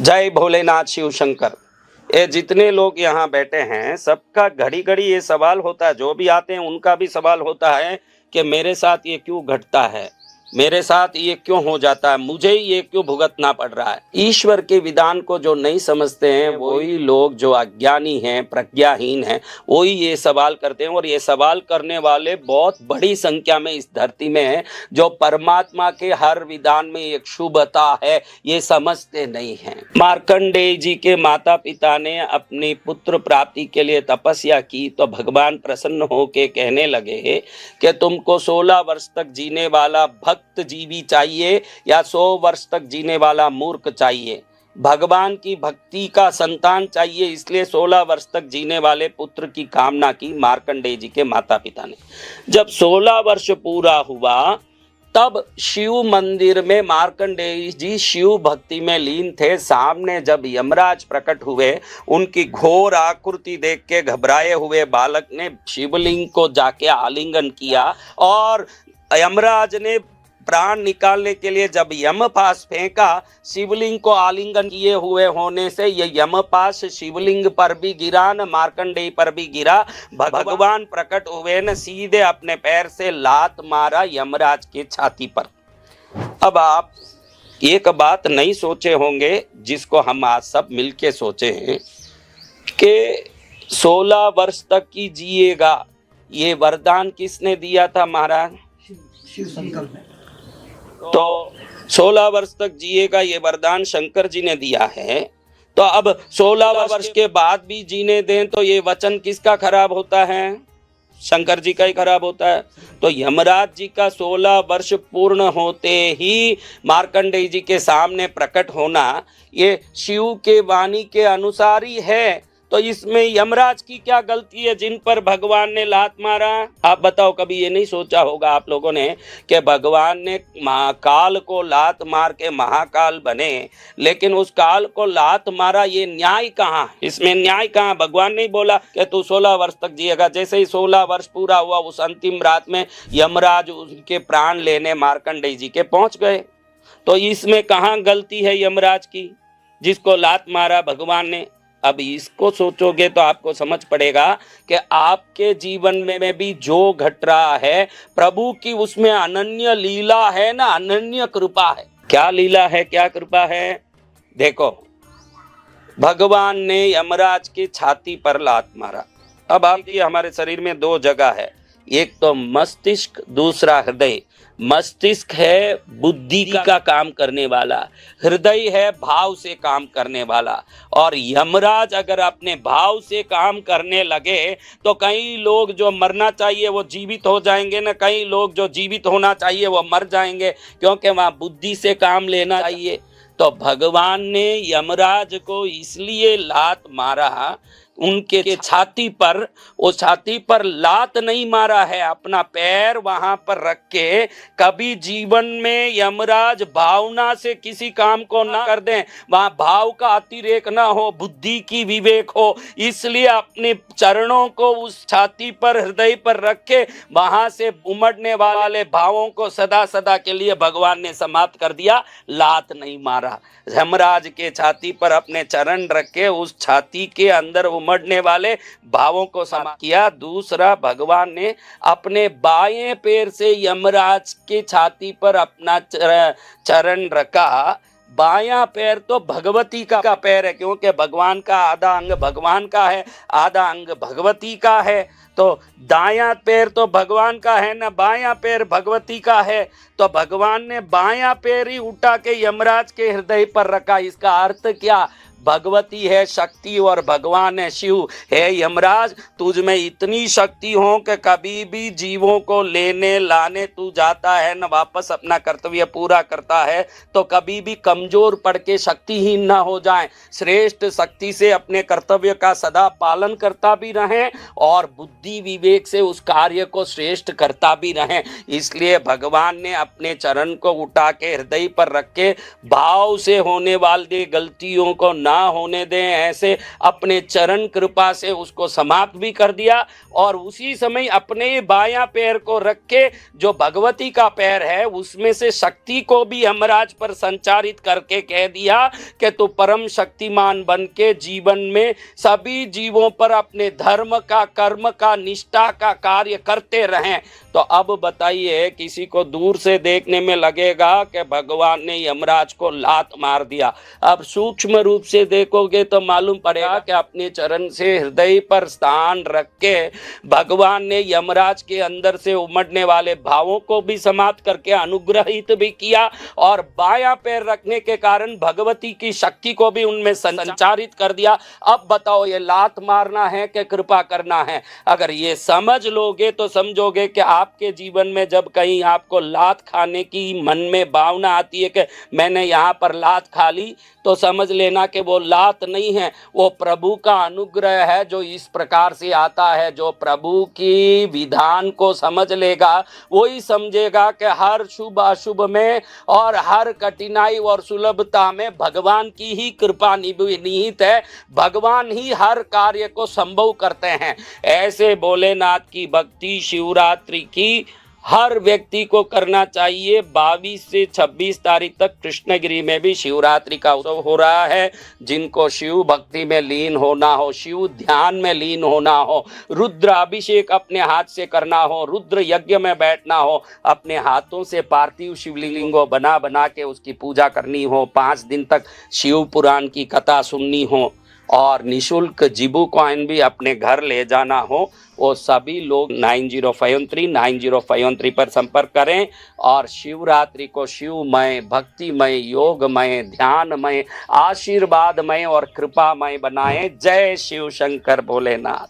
जय भोलेनाथ शिव शंकर। ये जितने लोग यहाँ बैठे हैं सबका घड़ी घड़ी ये सवाल होता है, जो भी आते हैं उनका भी सवाल होता है कि मेरे साथ ये क्यों घटता है, मेरे साथ ये क्यों हो जाता है, मुझे ये क्यों भुगतना पड़ रहा है। ईश्वर के विधान को जो नहीं समझते हैं वही लोग, जो अज्ञानी हैं, प्रज्ञाहीन हैं, वही ये सवाल करते हैं। और ये सवाल करने वाले बहुत बड़ी संख्या में इस धरती में हैं, जो परमात्मा के हर विधान में एक शुभता है ये समझते नहीं हैं। मार्कंडेय जी के माता पिता ने अपनी पुत्र प्राप्ति के लिए तपस्या की तो भगवान प्रसन्न होके कहने लगे कि तुमको 16 वर्ष तक जीने वाला भक्त जीवी चाहिए या 100 वर्ष तक जीने वाला मूर्ख चाहिए। भगवान की भक्ति का संतान चाहिए, इसलिए 16 वर्ष तक जीने वाले पुत्र की कामना की मार्कंडेय जी के माता पिता ने। जब 16 वर्ष पूरा हुआ तब शिव मंदिर में मार्कंडेय जी शिव भक्ति में लीन थे। सामने जब यमराज प्रकट हुए, उनकी घोर आकृति देख के घबराए हुए बालक ने शिवलिंग को जाके आलिंगन किया और यमराज ने प्राण निकालने के लिए जब यमपाश फेंका, शिवलिंग को आलिंगन किए हुए होने से ये यमपाश शिवलिंग पर भी गिरा न मार्कंडेय पर भी गिरा। भगवान प्रकट हुए न सीधे अपने पैर से लात मारा यमराज के छाती पर। अब आप एक बात नहीं सोचे होंगे जिसको हम आज सब मिलके सोचे हैं कि 16 वर्ष तक की जिएगा, ये वरदान किसने दिया था महाराज? शिव शंकर ने। तो 16 वर्ष तक जिएगा ये वरदान शंकर जी ने दिया है। तो अब 16 वर्ष के बाद भी जीने दें तो ये वचन किसका खराब होता है? शंकर जी का ही खराब होता है। तो यमराज जी का 16 वर्ष पूर्ण होते ही मार्कंडेय जी के सामने प्रकट होना ये शिव के वाणी के अनुसार ही है। तो इसमें यमराज की क्या गलती है जिन पर भगवान ने लात मारा? आप बताओ, कभी ये नहीं सोचा होगा आप लोगों ने कि भगवान ने महाकाल को लात मार के महाकाल बने, लेकिन उस काल को लात मारा, ये न्याय कहाँ? इसमें न्याय कहाँ? भगवान नहीं बोला कि तू 16 वर्ष तक जिएगा। जैसे ही 16 वर्ष पूरा हुआ, उस अंतिम रात में यमराज उनके प्राण लेने मार्कंडेय जी के पहुंच गए। तो इसमें कहाँ गलती है यमराज की जिसको लात मारा भगवान ने? अब इसको सोचोगे तो आपको समझ पड़ेगा कि आपके जीवन में भी जो घट रहा है प्रभु की उसमें अनन्य लीला है ना, अनन्य कृपा है। क्या लीला है, क्या कृपा है? देखो, भगवान ने यमराज की छाती पर लात मारा। अब आपकी हमारे शरीर में दो जगह है, एक तो मस्तिष्क, दूसरा हृदय। मस्तिष्क है बुद्धि का काम करने वाला, हृदय है भाव से काम करने वाला। और यमराज अगर अपने भाव से काम करने लगे तो कई लोग जो मरना चाहिए वो जीवित हो जाएंगे ना, कई लोग जो जीवित होना चाहिए वो मर जाएंगे, क्योंकि वहाँ बुद्धि से काम लेना चाहिए। तो भगवान ने यमराज को इसलिए लात मारा उनके छाती पर। वो छाती पर लात नहीं मारा है, अपना पैर वहां पर रख के। कभी जीवन में यमराज भावना से किसी काम को ना कर दें, वहां भाव का अतिरेक ना हो, बुद्धि की विवेक हो, इसलिए अपने चरणों को उस छाती पर, हृदय पर रख के वहां से उमड़ने वाले भावों को सदा सदा के लिए भगवान ने समाप्त कर दिया। लात नहीं मारा, यमराज के छाती पर अपने चरण रख के उस छाती के अंदर उमड़ने वाले भावों को समाप्त किया। दूसरा, भगवान ने अपने बाएं पैर से यमराज के छाती पर अपना चरण रखा। बायां पैर तो भगवती का पैर है, क्योंकि भगवान का आधा अंग भगवान का है, आधा अंग भगवती का है। तो दायां पैर तो भगवान का है ना, बायां पैर भगवती का है। तो भगवान ने बायां पैर ही उठा के यमराज के हृदय पर रखा। इसका अर्थ क्या? भगवती है शक्ति और भगवान है शिव। है यमराज, तुझ में इतनी शक्ति हो कि कभी भी जीवों को लेने लाने तू जाता है न, वापस अपना कर्तव्य पूरा करता है, तो कभी भी कमजोर पड़ के शक्तिहीन ना हो जाए। श्रेष्ठ शक्ति से अपने कर्तव्य का सदा पालन करता भी रहें और बुद्धि विवेक से उस कार्य को श्रेष्ठ करता भी रहें। इसलिए भगवान ने अपने चरण को उठा के हृदय पर रख के भाव से होने वाली गलतियों को ना होने दें, ऐसे अपने चरण कृपा से उसको समाप्त भी कर दिया। और उसी समय अपने बायां पैर को रख के जो भगवती का पैर है उसमें से शक्ति को भी यमराज पर संचारित करके कह दिया कि तू परम शक्तिमान बन के जीवन में सभी जीवों पर अपने धर्म का, कर्म का, निष्ठा का कार्य करते रहें। तो अब बताइए, किसी को दूर से देखने में लगेगा कि भगवान ने यमराज को लात मार दिया। अब सूक्ष्म रूप से देखोगे तो मालूम पड़ेगा कि अपने चरण से हृदय पर स्थान रख के भगवान ने यमराज के अंदर से उमड़ने वाले भावों को भी समाप्त करके अनुग्रहित भी किया, और बायां पैर रखने के कारण भगवती की शक्ति को भी उनमें संचारित कर दिया। अब बताओ, ये लात मारना है कि कृपा करना है? अगर ये समझ लोगे तो समझोगे कि आपके जीवन में जब कहीं आपको लात खाने की मन में भावना आती है कि मैंने यहाँ पर लात खा ली, तो समझ लेना कि वो लात नहीं है, वो प्रभु का अनुग्रह है जो इस प्रकार से आता है। जो प्रभु की विधान को समझ लेगा वही समझेगा कि हर शुभ अशुभ में और हर कठिनाई और सुलभता में भगवान की ही कृपा निहित है। भगवान ही हर कार्य को संभव करते हैं। ऐसे भोलेनाथ की भक्ति शिवरात्रि की हर व्यक्ति को करना चाहिए। 22 से 26 तारीख तक कृष्णगिरी में भी शिवरात्रि का उत्सव हो रहा है। जिनको शिव भक्ति में लीन होना हो, शिव ध्यान में लीन होना हो, रुद्र अभिषेक अपने हाथ से करना हो, रुद्र यज्ञ में बैठना हो, अपने हाथों से पार्थिव शिवलिंगों बना बना के उसकी पूजा करनी हो, 5 दिन तक शिव पुराण की कथा सुननी हो और निशुल्क जिबू कॉइन भी अपने घर ले जाना हो, वो सभी लोग 9053 पर संपर्क करें और शिवरात्रि को शिवमय, भक्तिमय, योगमय, ध्यानमय, आशीर्वादमय और कृपामय बनाएं। जय शिव शंकर भोलेनाथ।